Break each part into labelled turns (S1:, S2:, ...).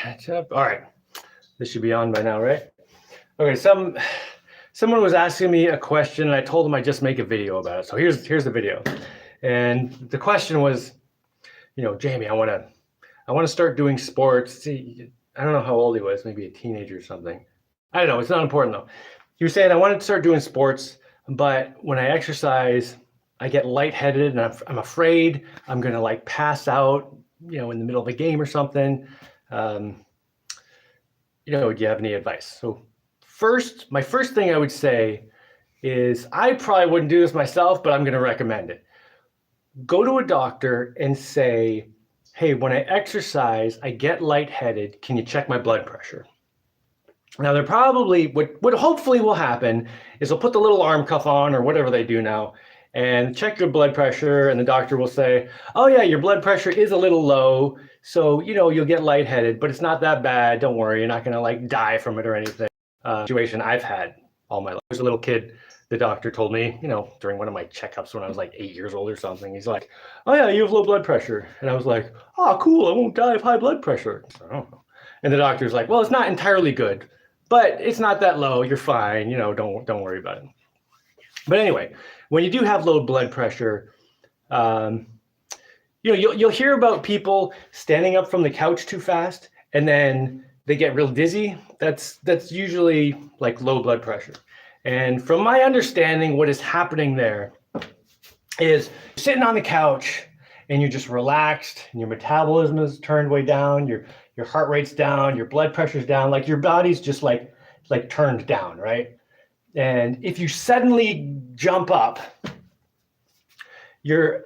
S1: catch up. All right, this should be on by now, right? Okay, someone was asking me a question, and I told them I'd just make a video about it. So here's the video, and the question was, Jaimie, I want to start doing sports. See, I don't know how old he was, maybe a teenager or something. I don't know. It's not important though. He was saying I wanted to start doing sports, but when I exercise, I get lightheaded, and I'm afraid I'm gonna like pass out, in the middle of a game or something. Do you have any advice? So my first thing I would say is I probably wouldn't do this myself, but I'm going to recommend it. Go to a doctor and say, hey, when I exercise, I get lightheaded. Can you check my blood pressure? Now, they're probably, what hopefully will happen is they'll put the little arm cuff on or whatever they do now and check your blood pressure, and the doctor will say, oh yeah, your blood pressure is a little low, so you'll get lightheaded, but it's not that bad. Don't worry, you're not gonna like die from it or anything. Situation I've had all my life. I was a little kid, the doctor told me, during one of my checkups when I was like 8 years old or something, he's like, oh yeah, you have low blood pressure. And I was like, oh cool, I won't die of high blood pressure. So, I don't know. And the doctor's like, well, it's not entirely good, but it's not that low, you're fine, don't worry about it. But anyway, when you do have low blood pressure, you'll hear about people standing up from the couch too fast and then they get real dizzy. That's usually like low blood pressure. And from my understanding, what is happening there is you're sitting on the couch and you're just relaxed and your metabolism is turned way down, your heart rate's down, your blood pressure's down, like your body's just like turned down, right? And if you suddenly jump up, your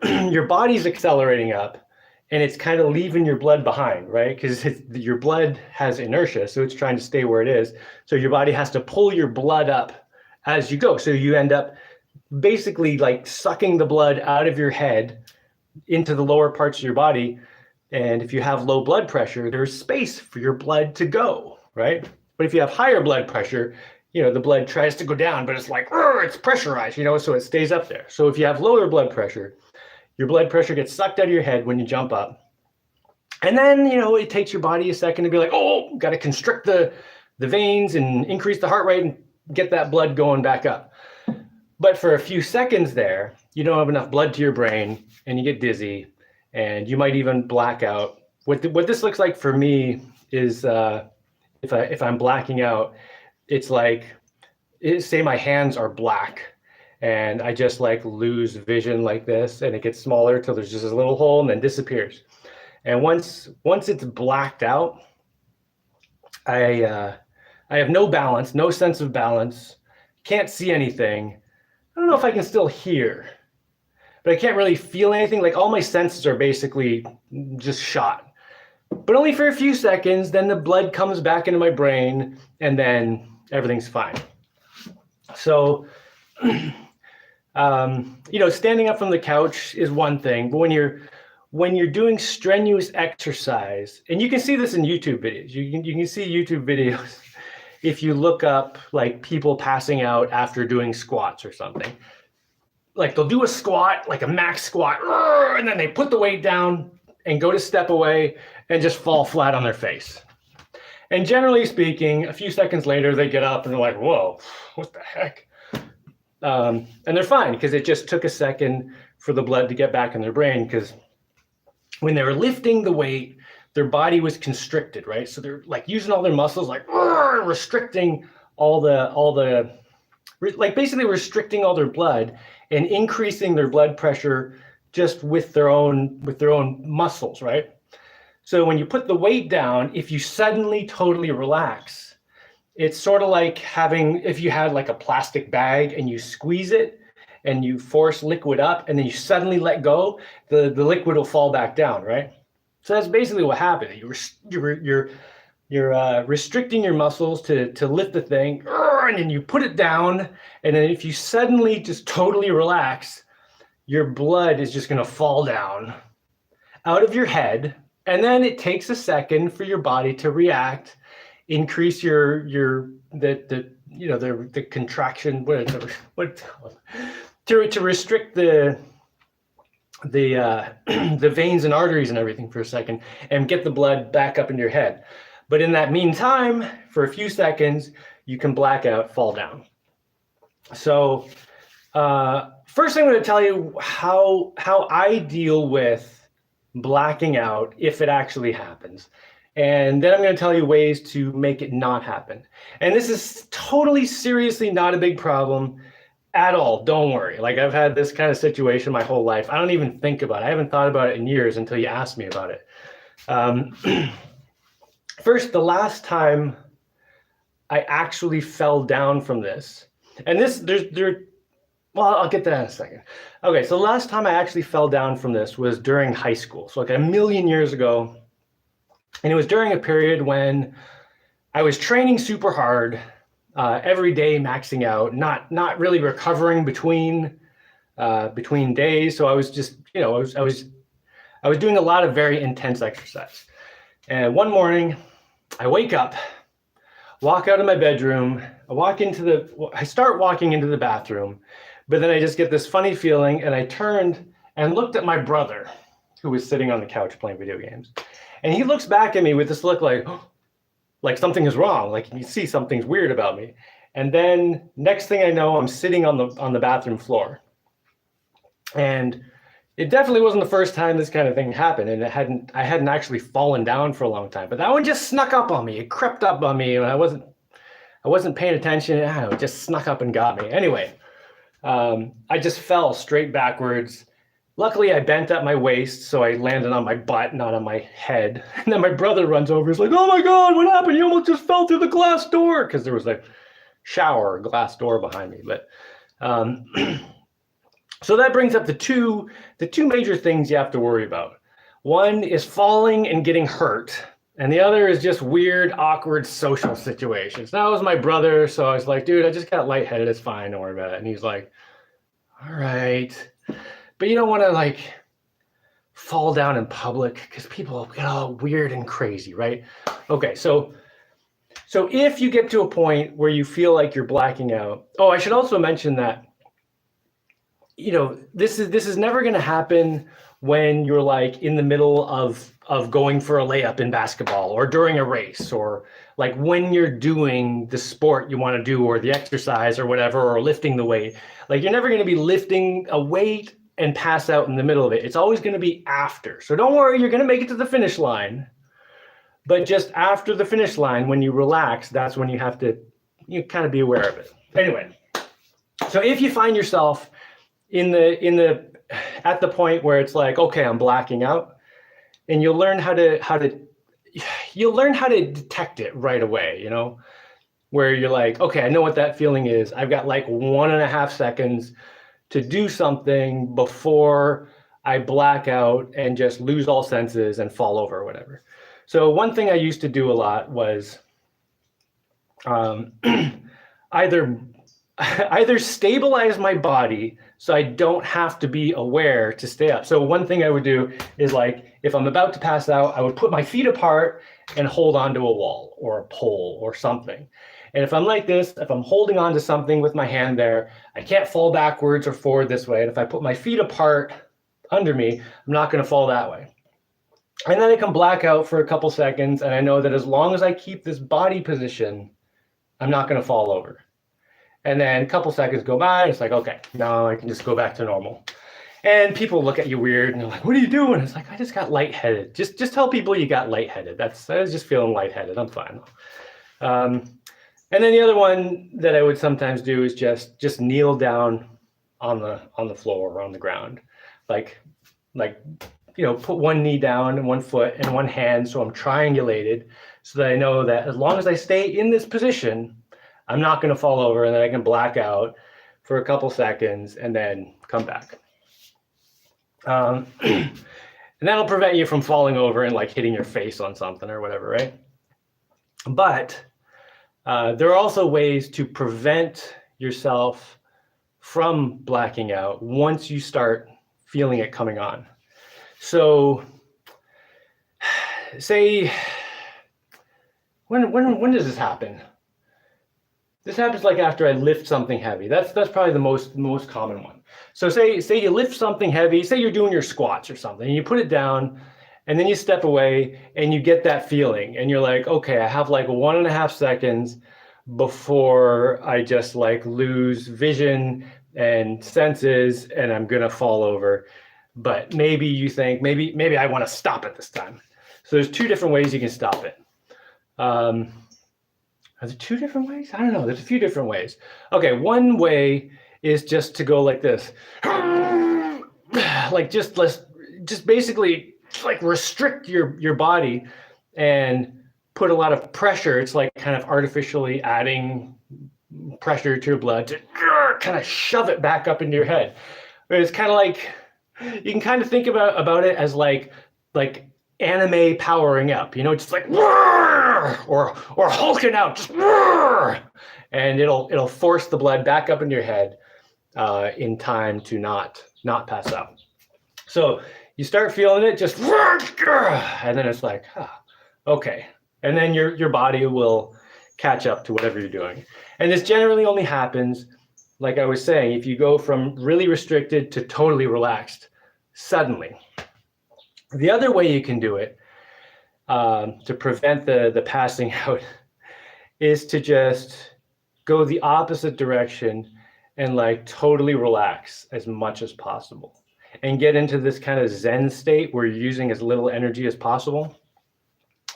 S1: body's accelerating up and it's kind of leaving your blood behind, right? Because your blood has inertia, so it's trying to stay where it is. So your body has to pull your blood up as you go. So you end up basically like sucking the blood out of your head into the lower parts of your body. And if you have low blood pressure, there's space for your blood to go, right? But if you have higher blood pressure, the blood tries to go down, but it's like, it's pressurized, so it stays up there. So if you have lower blood pressure, your blood pressure gets sucked out of your head when you jump up. And then, it takes your body a second to be like, oh, got to constrict the veins and increase the heart rate and get that blood going back up. But for a few seconds there, you don't have enough blood to your brain and you get dizzy and you might even black out. What this looks like for me is if I'm blacking out, it's like, say my hands are black and I just like lose vision like this and it gets smaller till there's just a little hole and then disappears. And once it's blacked out, I have no balance, no sense of balance, can't see anything. I don't know if I can still hear, but I can't really feel anything. Like all my senses are basically just shot, but only for a few seconds. Then the blood comes back into my brain and then everything's fine. So, standing up from the couch is one thing, but when you're doing strenuous exercise, and you can see this in YouTube videos, you can see YouTube videos if you look up like people passing out after doing squats or something. Like they'll do a squat, like a max squat, and then they put the weight down and go to step away and just fall flat on their face. And generally speaking, a few seconds later, they get up and they're like, whoa, what the heck? And they're fine because it just took a second for the blood to get back in their brain, because when they were lifting the weight, their body was constricted, right? So they're like using all their muscles, like restricting basically restricting all their blood and increasing their blood pressure just with their own muscles, right? So when you put the weight down, if you suddenly totally relax, it's sort of like if you had like a plastic bag and you squeeze it and you force liquid up and then you suddenly let go, the liquid will fall back down, right? So that's basically what happened. You're restricting your muscles to lift the thing, and then you put it down, and then if you suddenly just totally relax, your blood is just going to fall down out of your head. And then it takes a second for your body to react, increase the contraction, to restrict the veins and arteries and everything for a second and get the blood back up in your head. But in that meantime, for a few seconds, you can black out, fall down. So first I'm going to tell you how I deal with blacking out if it actually happens. And then I'm going to tell you ways to make it not happen. And this is totally seriously not a big problem at all. Don't worry. Like, I've had this kind of situation my whole life. I don't even think about it. I haven't thought about it in years until you asked me about it. First, the last time I actually fell down from this, and well, I'll get to that in a second. Okay, so the last time I actually fell down from this was during high school. So like a million years ago. And it was during a period when I was training super hard, every day maxing out, not really recovering between days. So I was just, I was doing a lot of very intense exercise. And one morning I wake up, walk out of my bedroom, I start walking into the bathroom, but then I just get this funny feeling, and I turned and looked at my brother, who was sitting on the couch playing video games. And he looks back at me with this look like something is wrong, like you see something's weird about me. And then next thing I know, I'm sitting on the bathroom floor. And it definitely wasn't the first time this kind of thing happened, and I hadn't actually fallen down for a long time. But that one just snuck up on me. It crept up on me, and I wasn't paying attention. I don't know, it just snuck up and got me. Anyway, I just fell straight backwards. Luckily, I bent at my waist, so I landed on my butt, not on my head. And then my brother runs over. He's like, "Oh my God, what happened? You almost just fell through the glass door," because there was a shower glass door behind me. But so that brings up the two major things you have to worry about. One is falling and getting hurt, and the other is just weird, awkward social situations. That was my brother, so I was like, "Dude, I just got lightheaded. It's fine. Don't worry about it." And he's like, "All right." But you don't want to like fall down in public because people get all weird and crazy, right? Okay, so if you get to a point where you feel like you're blacking out, I should also mention that, this is never going to happen when you're like in the middle of going for a layup in basketball, or during a race, or like when you're doing the sport you want to do, or the exercise or whatever, or lifting the weight. Like, you're never going to be lifting a weight and pass out in the middle of it. It's always going to be after. So don't worry, you're going to make it to the finish line. But just after the finish line, when you relax, that's when you have to kind of be aware of it. Anyway, so if you find yourself at the point where it's like, okay, I'm blacking out, and you'll learn how to detect it right away, where you're like, okay, I know what that feeling is. I've got like 1.5 seconds to do something before I black out and just lose all senses and fall over or whatever. So one thing I used to do a lot was either stabilize my body so I don't have to be aware to stay up. So one thing I would do is, like, if I'm about to pass out, I would put my feet apart and hold onto a wall or a pole or something. And if I'm like this, if I'm holding on to something with my hand there, I can't fall backwards or forward this way. And if I put my feet apart under me, I'm not going to fall that way. And then I can black out for a couple seconds, and I know that as long as I keep this body position, I'm not going to fall over. And then a couple seconds go by, and it's like, okay, now I can just go back to normal. And people look at you weird, and they're like, "What are you doing?" It's like, "I just got lightheaded." Just tell people you got lightheaded. I was just feeling lightheaded. I'm fine. And then the other one that I would sometimes do is just kneel down on the floor or on the ground, like put one knee down and one foot and one hand, so I'm triangulated, so that I know that as long as I stay in this position, I'm not going to fall over, and then I can black out for a couple seconds and then come back. And that'll prevent you from falling over and like hitting your face on something or whatever, right? But there are also ways to prevent yourself from blacking out once you start feeling it coming on. So say, when does this happen? This happens like after I lift something heavy. That's probably the most common one. So say you lift something heavy, say you're doing your squats or something, and you put it down, And then you step away and you get that feeling and you're like, okay, I have like 1.5 seconds before I just like lose vision and senses and I'm gonna fall over. But maybe you think, maybe I want to stop it this time. So there's 2 different ways you can stop it. Are there 2 different ways? I don't know. There's a few different ways. Okay, one way is just to go like this. Like just basically like restrict your body and put a lot of pressure. It's like kind of artificially adding pressure to your blood to kind of shove it back up into your head. But it's kind of like, you can kind of think about it as like anime powering up, you know, just like or hulking out, just and it'll force the blood back up into your head in time to not pass out. So you start feeling it, just and then it's like, okay, and then your body will catch up to whatever you're doing. And this generally only happens, like I was saying, if you go from really restricted to totally relaxed suddenly. The other way you can do it to prevent the passing out is to just go the opposite direction and like totally relax as much as possible and get into this kind of Zen state where you're using as little energy as possible.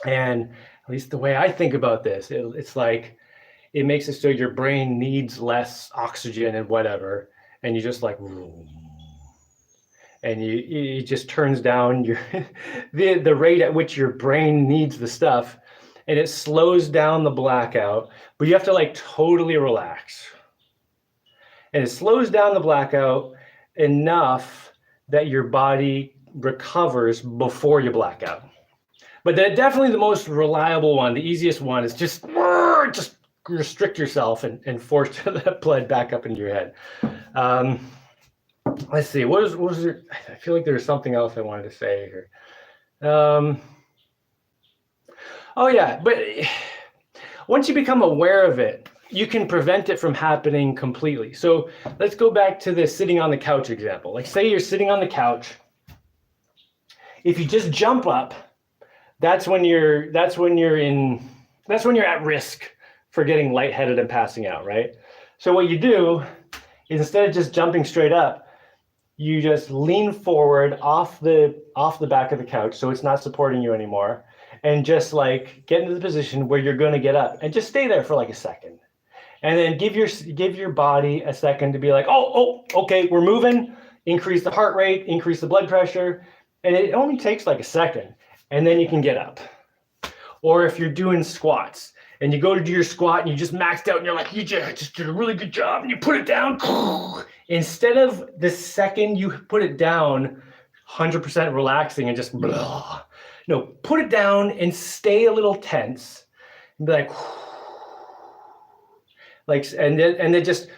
S1: And at least the way I think about this, it's like, it makes it so your brain needs less oxygen and whatever, and you just like, and you just turns down your the rate at which your brain needs the stuff, and it slows down the blackout, but you have to like totally relax. And it slows down the blackout enough that your body recovers before you black out. But definitely the most reliable one, the easiest one, is just restrict yourself and force that blood back up into your head. Let's see, what was there? I feel like there was something else I wanted to say here. Oh yeah, but once you become aware of it, you can prevent it from happening completely. So let's go back to the sitting on the couch example. Like say you're sitting on the couch. If you just jump up, that's when you're at risk for getting lightheaded and passing out, right? So what you do is instead of just jumping straight up, you just lean forward off the back of the couch so it's not supporting you anymore, and just like get into the position where you're going to get up and just stay there for like a second. And then give your body a second to be like, oh, okay, we're moving, increase the heart rate, increase the blood pressure, and it only takes like a second, and then you can get up. Or if you're doing squats and you go to do your squat and you just maxed out and you're like, you just did a really good job, and you put it down, instead of the second you put it down, 100% relaxing and just blah, no, put it down and stay a little tense and be like, and then just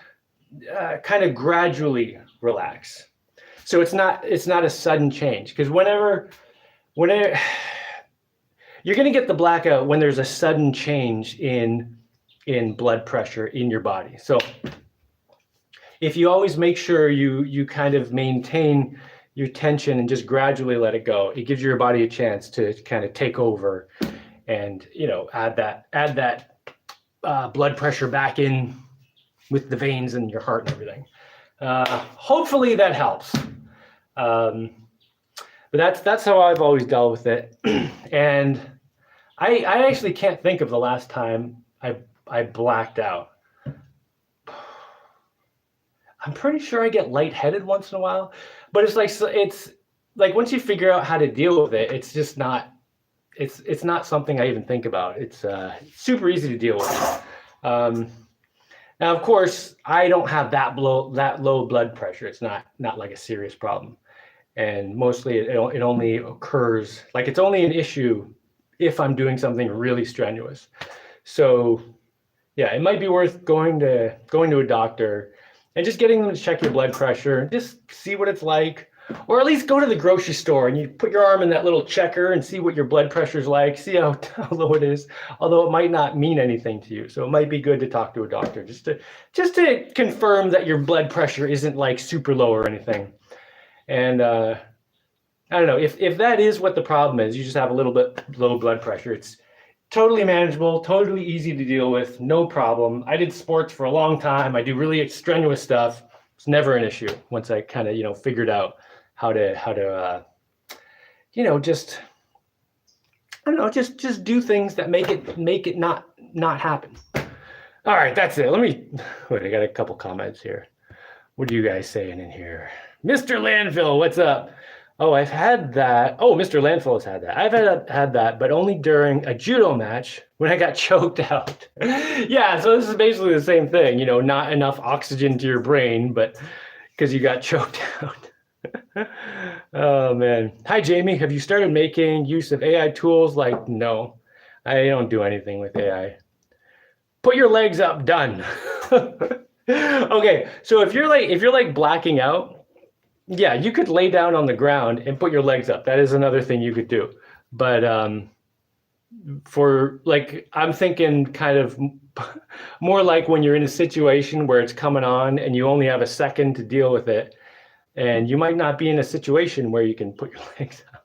S1: kind of gradually relax. So it's not a sudden change, because whenever you're going to get the blackout when there's a sudden change in blood pressure in your body. So if you always make sure you kind of maintain your tension and just gradually let it go, it gives your body a chance to kind of take over and, you know, add that blood pressure back in with the veins in your heart and everything. Hopefully that helps. But that's how I've always dealt with it. And I actually can't think of the last time I blacked out. I'm pretty sure I get lightheaded once in a while, but it's like once you figure out how to deal with it, it's just not, it's not something I even think about. It's super easy to deal with. Now, of course, I don't have that low blood pressure. It's not like a serious problem. And mostly it only occurs, like it's only an issue if I'm doing something really strenuous. So yeah, it might be worth going to a doctor and just getting them to check your blood pressure and just see what it's like. Or at least go to the grocery store and you put your arm in that little checker and see what your blood pressure is like, see how low it is, although it might not mean anything to you. So it might be good to talk to a doctor just to confirm that your blood pressure isn't like super low or anything. And I don't know if that is what the problem is. You just have a little bit low blood pressure. It's totally manageable, totally easy to deal with, no problem. I did sports for a long time. I do really strenuous stuff. It's never an issue once I kind of figured out how to just I don't know, just do things that make it not happen. All right, that's it. Wait, I got a couple comments here. What are you guys saying in here? Mr. Landfill, what's up? Oh, I've had that. Oh, Mr. Landfill has had that. I've had that, but only during a judo match when I got choked out. Yeah, so this is basically the same thing, not enough oxygen to your brain, but because you got choked out. Oh, man. Hi, Jaimie. Have you started making use of AI tools? Like, no, I don't do anything with AI. Put your legs up, done. Okay, so if you're like blacking out, yeah, you could lay down on the ground and put your legs up. That is another thing you could do. But for like, I'm thinking kind of more like when you're in a situation where it's coming on and you only have a second to deal with it, and you might not be in a situation where you can put your legs up.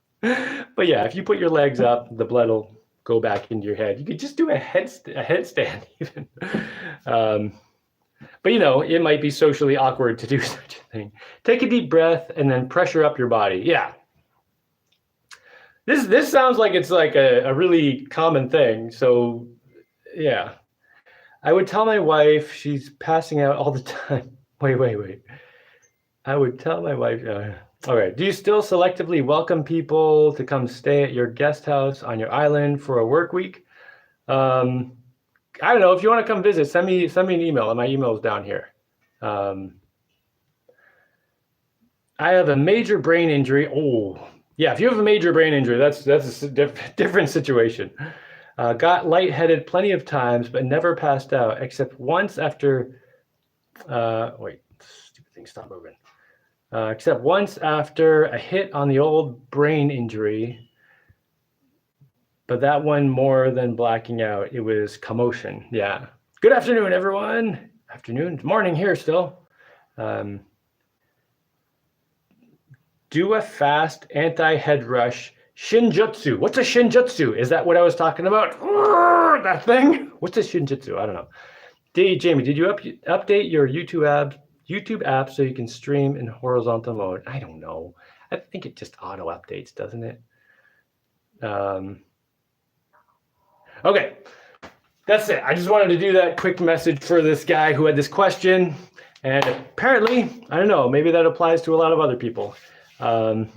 S1: But yeah, if you put your legs up, the blood will go back into your head. You could just do a headstand even. But it might be socially awkward to do such a thing. Take a deep breath and then pressure up your body. Yeah. This sounds like it's like a really common thing. So yeah. I would tell my wife she's passing out all the time. Wait. I would tell my wife, all right. Do you still selectively welcome people to come stay at your guest house on your island for a work week? I don't know. If you want to come visit, send me an email, and my email is down here. I have a major brain injury. Oh, yeah. If you have a major brain injury, that's a different situation. Got lightheaded plenty of times, but never passed out, except once after. Wait, stupid thing, stop moving. Except once after a hit on the old brain injury. But that one more than blacking out, it was commotion. Yeah. Good afternoon, everyone. Afternoon, morning here still. Do a fast anti-head rush shinjutsu. What's a shinjutsu? Is that what I was talking about? That thing? What's a shinjutsu? I don't know. Jaimie, did you update your YouTube app so you can stream in horizontal mode? I don't know. I think it just auto updates, doesn't it? Okay, that's it. I just wanted to do that quick message for this guy who had this question. And apparently, I don't know, maybe that applies to a lot of other people. Tony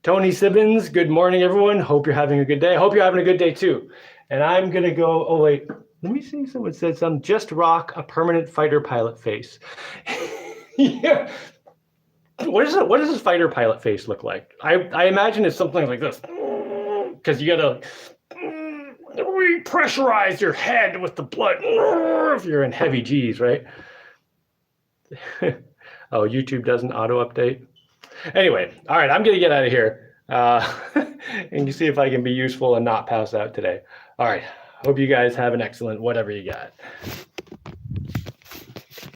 S1: Sibbins, good morning, everyone. Hope you're having a good day. Hope you're having a good day, too. And I'm going to go, oh, wait, let me see. Someone said something. Just rock a permanent fighter pilot face. Yeah. What does this fighter pilot face look like? I imagine it's something like this. Because you got to repressurize your head with the blood if you're in heavy G's, right? Oh, YouTube doesn't auto update. Anyway, all right, I'm gonna get out of here and you see if I can be useful and not pass out today. All right, hope you guys have an excellent whatever you got.